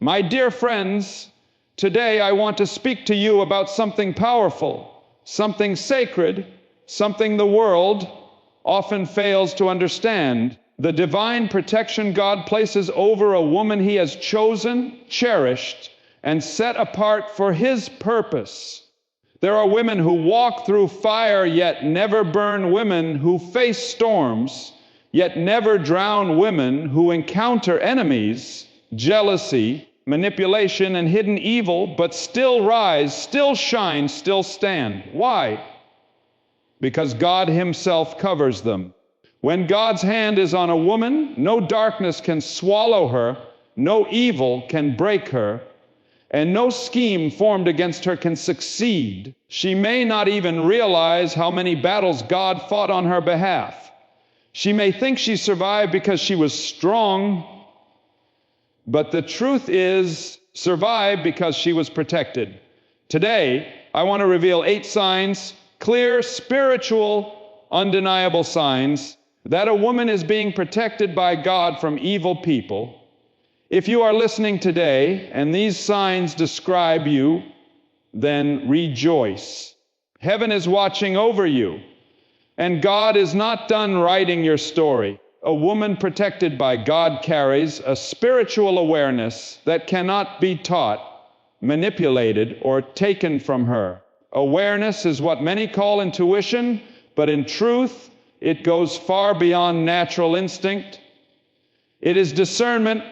My dear friends, today I want to speak to you about something powerful, something sacred, something the world often fails to understand. The divine protection God places over a woman He has chosen, cherished, and set apart for His purpose. There are women who walk through fire yet never burn, women who face storms yet never drown, women who encounter enemies, jealousy, manipulation, and hidden evil, but still rise, still shine, still stand. Why? Because God Himself covers them. When God's hand is on a woman, no darkness can swallow her, no evil can break her, and no scheme formed against her can succeed. She may not even realize how many battles God fought on her behalf. She may think she survived because she was strong, but the truth is, survived because she was protected. Today, I want to reveal 8 signs, clear, spiritual, undeniable signs that a woman is being protected by God from evil people. If you are listening today and these signs describe you, then rejoice. Heaven is watching over you, and God is not done writing your story. A woman protected by God carries a spiritual awareness that cannot be taught, manipulated, or taken from her. Awareness is what many call intuition, but in truth, it goes far beyond natural instinct. It is discernment,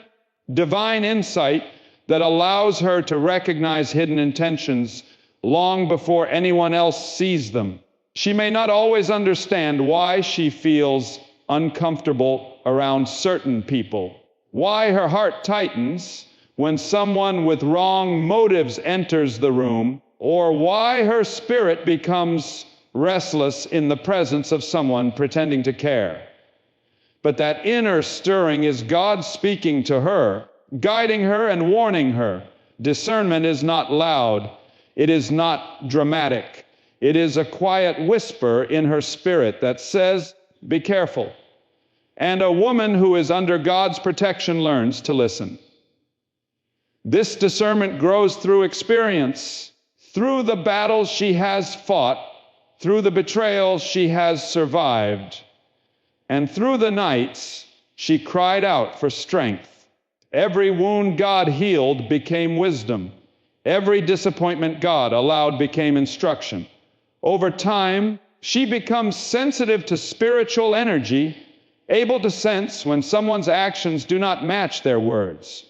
divine insight that allows her to recognize hidden intentions long before anyone else sees them. She may not always understand why she feels uncomfortable around certain people, why her heart tightens when someone with wrong motives enters the room, or why her spirit becomes restless in the presence of someone pretending to care. But that inner stirring is God speaking to her, guiding her and warning her. Discernment is not loud. It is not dramatic. It is a quiet whisper in her spirit that says, "Be careful." And a woman who is under God's protection learns to listen. This discernment grows through experience, through the battles she has fought, through the betrayals she has survived, and through the nights she cried out for strength. Every wound God healed became wisdom. Every disappointment God allowed became instruction. Over time, she becomes sensitive to spiritual energy, able to sense when someone's actions do not match their words.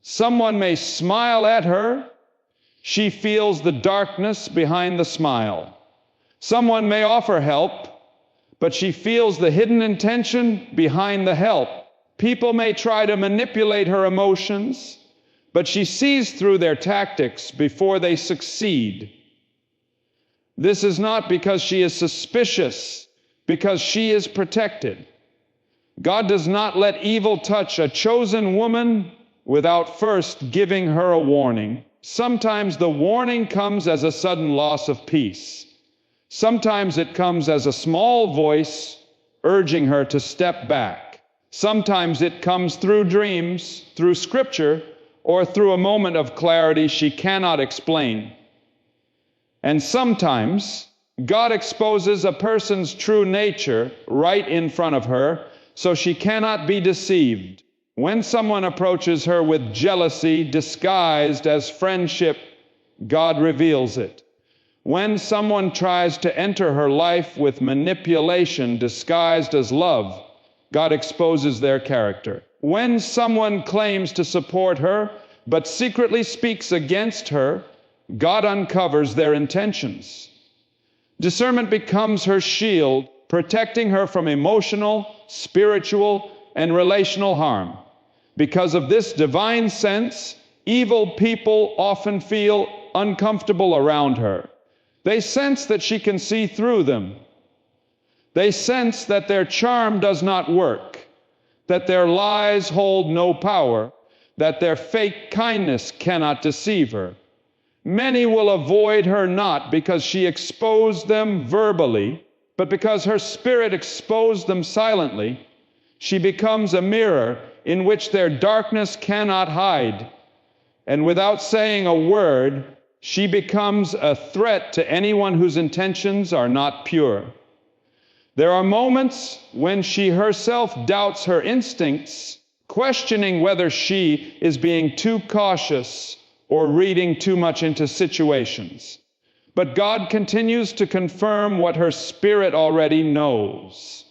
Someone may smile at her. She feels the darkness behind the smile. Someone may offer help, but she feels the hidden intention behind the help. People may try to manipulate her emotions, but she sees through their tactics before they succeed. This is not because she is suspicious, because she is protected. God does not let evil touch a chosen woman without first giving her a warning. Sometimes the warning comes as a sudden loss of peace. Sometimes it comes as a small voice urging her to step back. Sometimes it comes through dreams, through scripture, or through a moment of clarity she cannot explain. And sometimes God exposes a person's true nature right in front of her, so she cannot be deceived. When someone approaches her with jealousy disguised as friendship, God reveals it. When someone tries to enter her life with manipulation disguised as love, God exposes their character. When someone claims to support her but secretly speaks against her, God uncovers their intentions. Discernment becomes her shield, protecting her from emotional, spiritual, and relational harm. Because of this divine sense, evil people often feel uncomfortable around her. They sense that she can see through them. They sense that their charm does not work, that their lies hold no power, that their fake kindness cannot deceive her. Many will avoid her not because she exposed them verbally, but because her spirit exposed them silently. She becomes a mirror in which their darkness cannot hide. And without saying a word, she becomes a threat to anyone whose intentions are not pure. There are moments when she herself doubts her instincts, questioning whether she is being too cautious or reading too much into situations. But God continues to confirm what her spirit already knows.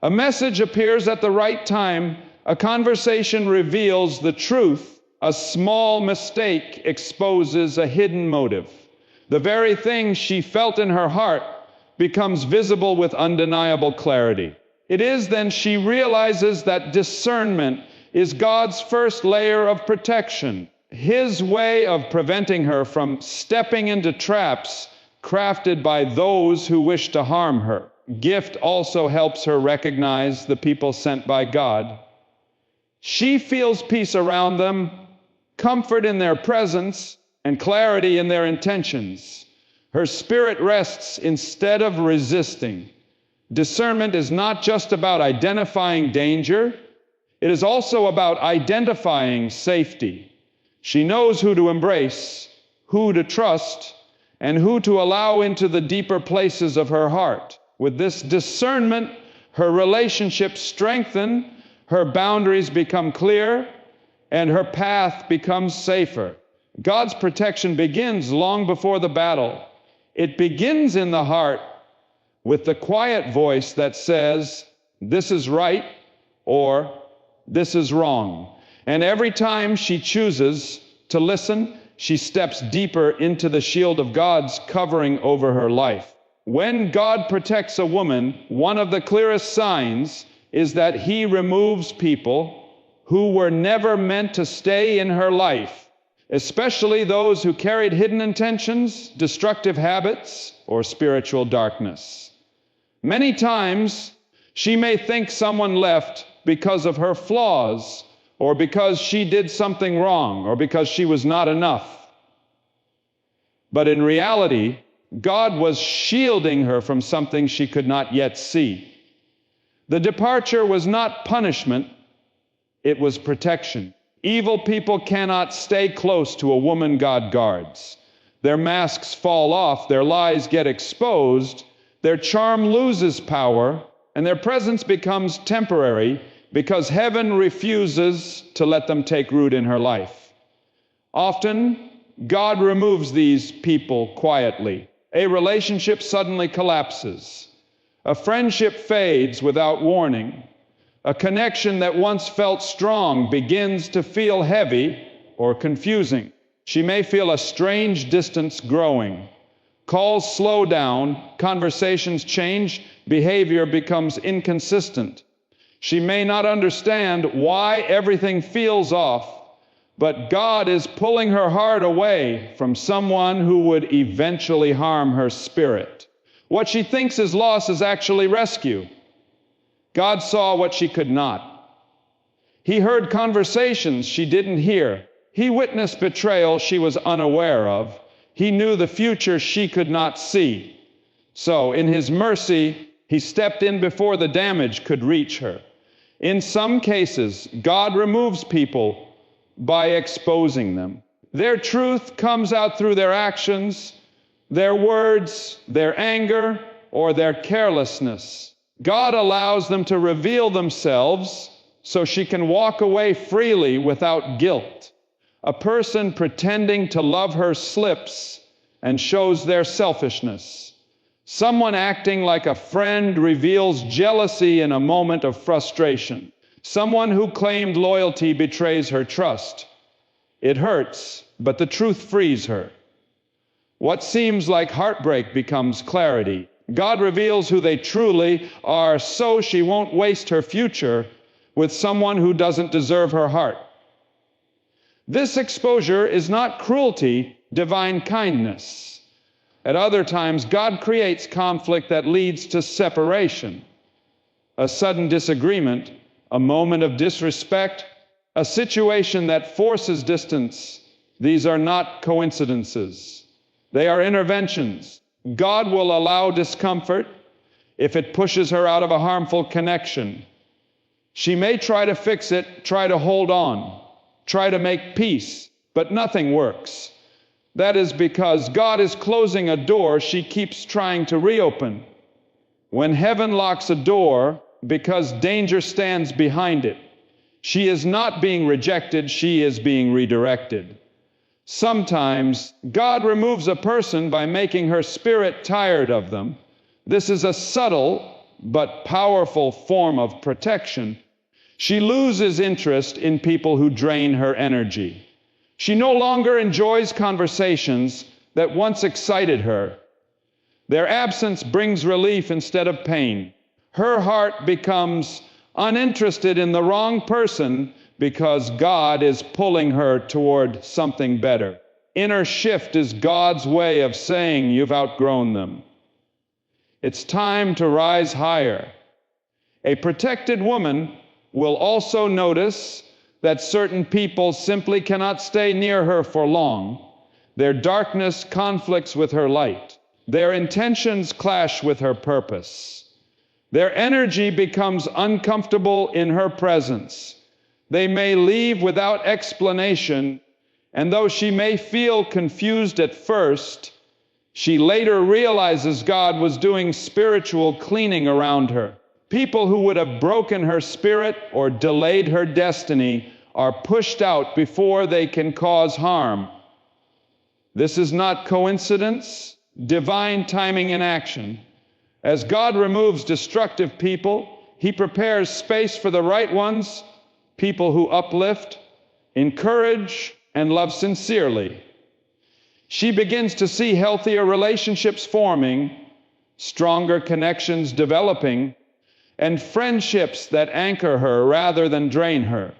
A message appears at the right time. A conversation reveals the truth. A small mistake exposes a hidden motive. The very thing she felt in her heart becomes visible with undeniable clarity. It is then she realizes that discernment is God's first layer of protection, His way of preventing her from stepping into traps crafted by those who wish to harm her. Gift also helps her recognize the people sent by God. She feels peace around them, comfort in their presence, and clarity in their intentions. Her spirit rests instead of resisting. Discernment is not just about identifying danger, it is also about identifying safety. She knows who to embrace, who to trust, and who to allow into the deeper places of her heart. With this discernment, her relationships strengthen, her boundaries become clear, and her path becomes safer. God's protection begins long before the battle. It begins in the heart with the quiet voice that says, "This is right," or "This is wrong." And every time she chooses to listen, she steps deeper into the shield of God's covering over her life. When God protects a woman, one of the clearest signs is that He removes people who were never meant to stay in her life, especially those who carried hidden intentions, destructive habits, or spiritual darkness. Many times, she may think someone left because of her flaws, or because she did something wrong, or because she was not enough. But in reality, God was shielding her from something she could not yet see. The departure was not punishment, it was protection. Evil people cannot stay close to a woman God guards. Their masks fall off, their lies get exposed, their charm loses power, and their presence becomes temporary because heaven refuses to let them take root in her life. Often, God removes these people quietly. A relationship suddenly collapses. A friendship fades without warning. A connection that once felt strong begins to feel heavy or confusing. She may feel a strange distance growing. Calls slow down, conversations change, behavior becomes inconsistent. She may not understand why everything feels off, but God is pulling her heart away from someone who would eventually harm her spirit. What she thinks is loss is actually rescue. God saw what she could not. He heard conversations she didn't hear. He witnessed betrayal she was unaware of. He knew the future she could not see. So, in His mercy, He stepped in before the damage could reach her. In some cases, God removes people by exposing them. Their truth comes out through their actions, their words, their anger, or their carelessness. God allows them to reveal themselves so she can walk away freely without guilt. A person pretending to love her slips and shows their selfishness. Someone acting like a friend reveals jealousy in a moment of frustration. Someone who claimed loyalty betrays her trust. It hurts, but the truth frees her. What seems like heartbreak becomes clarity. God reveals who they truly are so she won't waste her future with someone who doesn't deserve her heart. This exposure is not cruelty, divine kindness. At other times, God creates conflict that leads to separation, a sudden disagreement, a moment of disrespect, a situation that forces distance. These are not coincidences. They are interventions. God will allow discomfort if it pushes her out of a harmful connection. She may try to fix it, try to hold on, try to make peace, but nothing works. That is because God is closing a door she keeps trying to reopen. When heaven locks a door because danger stands behind it, she is not being rejected, she is being redirected. Sometimes God removes a person by making her spirit tired of them. This is a subtle but powerful form of protection. She loses interest in people who drain her energy. She no longer enjoys conversations that once excited her. Their absence brings relief instead of pain. Her heart becomes uninterested in the wrong person because God is pulling her toward something better. Inner shift is God's way of saying you've outgrown them. It's time to rise higher. A protected woman will also notice that certain people simply cannot stay near her for long. Their darkness conflicts with her light. Their intentions clash with her purpose. Their energy becomes uncomfortable in her presence. They may leave without explanation, and though she may feel confused at first, she later realizes God was doing spiritual cleaning around her. People who would have broken her spirit or delayed her destiny are pushed out before they can cause harm. This is not coincidence, divine timing in action. As God removes destructive people, He prepares space for the right ones, people who uplift, encourage, and love sincerely. She begins to see healthier relationships forming, stronger connections developing, and friendships that anchor her rather than drain her.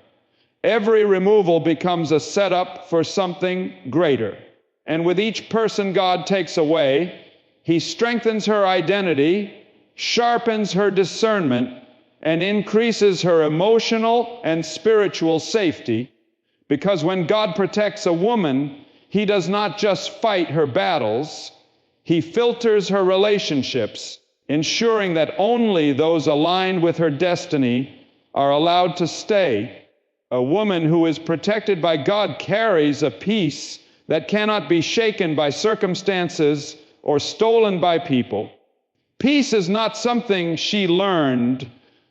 Every removal becomes a setup for something greater. And with each person God takes away, He strengthens her identity, sharpens her discernment, and increases her emotional and spiritual safety. Because when God protects a woman, He does not just fight her battles, He filters her relationships, ensuring that only those aligned with her destiny are allowed to stay. A woman who is protected by God carries a peace that cannot be shaken by circumstances or stolen by people. Peace is not something she learned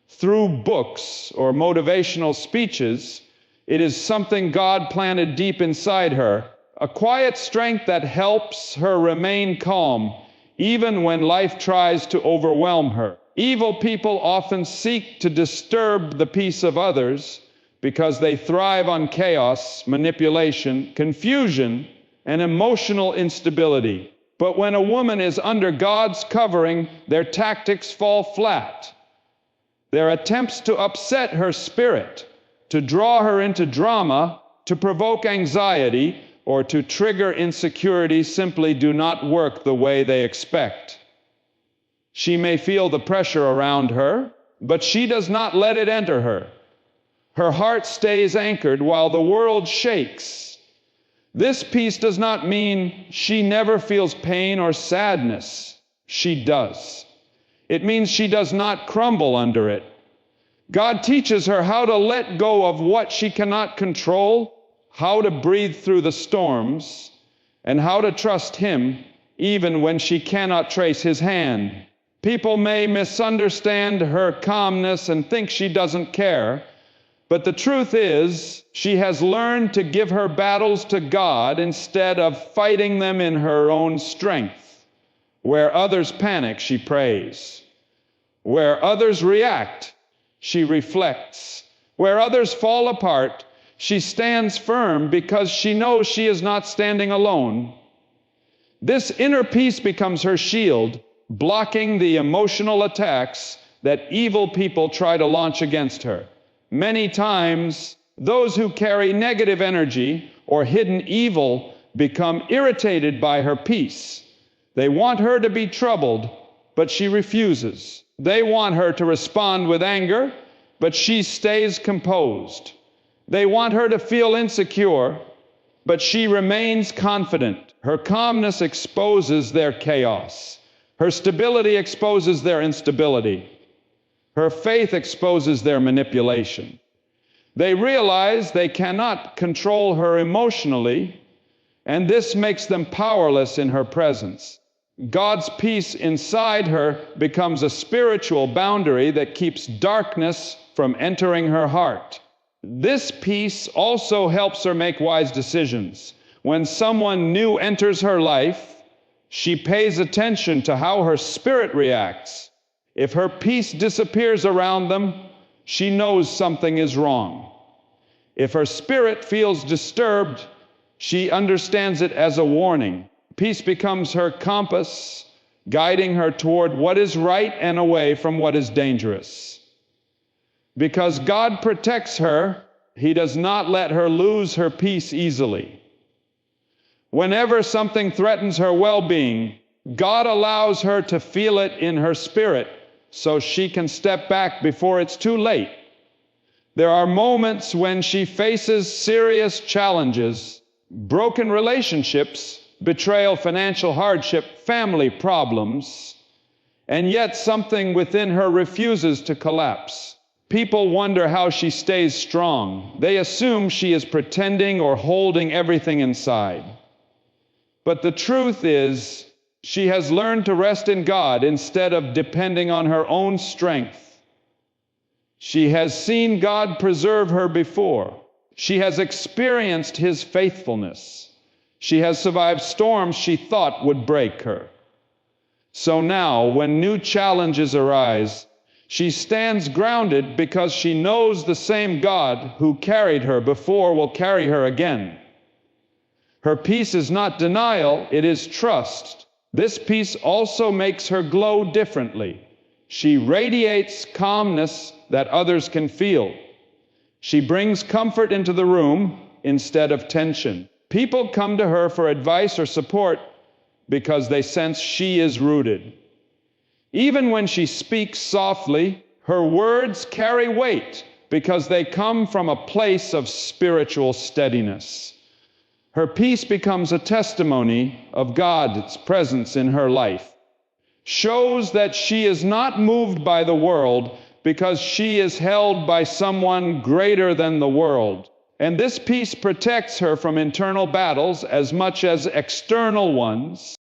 through books or motivational speeches. It is something God planted deep inside her, a quiet strength that helps her remain calm even when life tries to overwhelm her. Evil people often seek to disturb the peace of others because they thrive on chaos, manipulation, confusion, and emotional instability. But when a woman is under God's covering, their tactics fall flat. Their attempts to upset her spirit, to draw her into drama, to provoke anxiety, or to trigger insecurity simply do not work the way they expect. She may feel the pressure around her, but she does not let it enter her. Her heart stays anchored while the world shakes. This peace does not mean she never feels pain or sadness. She does. It means she does not crumble under it. God teaches her how to let go of what she cannot control, how to breathe through the storms, and how to trust Him even when she cannot trace His hand. People may misunderstand her calmness and think she doesn't care, but the truth is, she has learned to give her battles to God instead of fighting them in her own strength. Where others panic, she prays. Where others react, she reflects. Where others fall apart, she stands firm because she knows she is not standing alone. This inner peace becomes her shield, blocking the emotional attacks that evil people try to launch against her. Many times, those who carry negative energy or hidden evil become irritated by her peace. They want her to be troubled, but she refuses. They want her to respond with anger, but she stays composed. They want her to feel insecure, but she remains confident. Her calmness exposes their chaos. Her stability exposes their instability. Her faith exposes their manipulation. They realize they cannot control her emotionally, and this makes them powerless in her presence. God's peace inside her becomes a spiritual boundary that keeps darkness from entering her heart. This peace also helps her make wise decisions. When someone new enters her life, she pays attention to how her spirit reacts. If her peace disappears around them, she knows something is wrong. If her spirit feels disturbed, she understands it as a warning. Peace becomes her compass, guiding her toward what is right and away from what is dangerous. Because God protects her, He does not let her lose her peace easily. Whenever something threatens her well-being, God allows her to feel it in her spirit so she can step back before it's too late. There are moments when she faces serious challenges, broken relationships, betrayal, financial hardship, family problems, and yet something within her refuses to collapse. People wonder how she stays strong. They assume she is pretending or holding everything inside. But the truth is, she has learned to rest in God instead of depending on her own strength. She has seen God preserve her before. She has experienced His faithfulness. She has survived storms she thought would break her. So now, when new challenges arise, she stands grounded because she knows the same God who carried her before will carry her again. Her peace is not denial, it is trust. This peace also makes her glow differently. She radiates calmness that others can feel. She brings comfort into the room instead of tension. People come to her for advice or support because they sense she is rooted. Even when she speaks softly, her words carry weight because they come from a place of spiritual steadiness. Her peace becomes a testimony of God's presence in her life, shows that she is not moved by the world because she is held by someone greater than the world. And this peace protects her from internal battles as much as external ones.